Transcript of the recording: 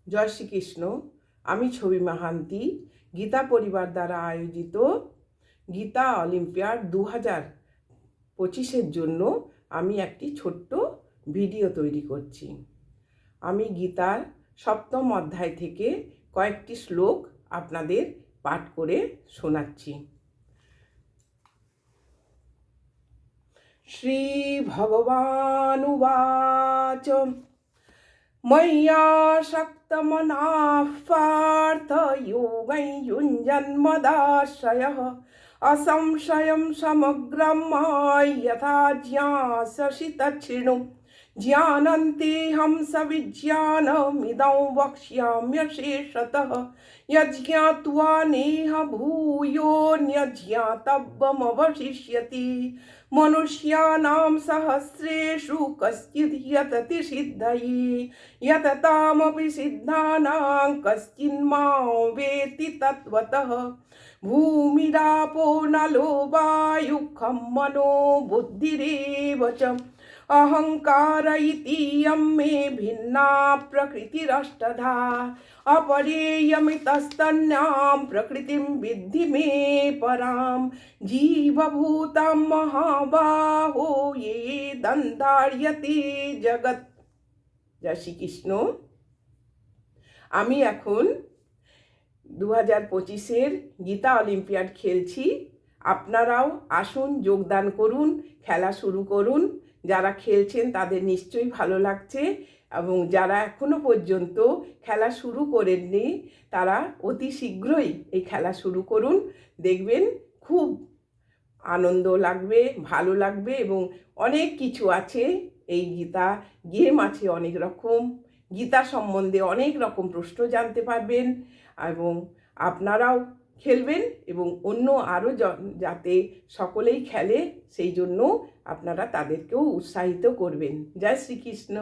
জয় শ্রীকৃষ্ণ। আমি ছবি মাহান্তি। গীতা পরিবার দ্বারা আয়োজিত গীতা অলিম্পিয়াড 2025-এর জন্য আমি একটি ছোট্ট ভিডিও তৈরি করছি। আমি গীতার 7ম অধ্যায় থেকে কয়েকটি শ্লোক আপনাদের পাঠ করে শোনাচ্ছি। শ্রী ভগবানুবাচ मय्यासक्तमनाः पार्थ योगं युञ्जन्मदाश्रयः असंशयं समग्रं मां यथा ज्ञास्यसि तच्छृणु ज्ञानन्तेऽहं सविज्ञानमिदं वक्ष्याम्यशेषतः यज्ञात्वा नेह भूयोऽन्यज्ञातव्यमवशिष्यति मनुष्याणां सहस्रेषु कश्चिद् यतति सिद्धये यततामपि सिद्धानां कश्चिन्मां वेत्ति तत्त्वतः भूमिरापो नलो वायुः खं मनो बुद्धिरेव च अहंकार इतीयं मे भिन्ना प्रकृतिरष्टधा अपरेयमितस्तन्यां प्रकृतिं विद्धि मे परां जीवभूतां महाबाहो ये दन्तार्यते जगत्। জয় শ্রীকৃষ্ণ। আমি এখন 2025-এর গীতা অলিম্পিয়াড খেলছি। আপনারাও আসুন, যোগদান করুন, খেলা শুরু করুন। যারা খেলছেন তাদের নিশ্চয়ই ভালো লাগছে, এবং যারা এখনো পর্যন্ত খেলা শুরু করেননি তারা অতি শীঘ্রই এই খেলা শুরু করুন। দেখবেন খুব আনন্দ লাগবে, ভালো লাগবে, এবং অনেক কিছু আছে। এই গীতা গেম আছে অনেক রকম, গীতা সম্বন্ধে অনেক রকম প্রশ্ন জানতে পারবেন, এবং আপনারাও খেলবেন, এবং অন্য আরও যাতে সকলেই খেলে সেই জন্য আপনারা তাদেরকেও উৎসাহিত করবেন। জয় শ্রীকৃষ্ণ।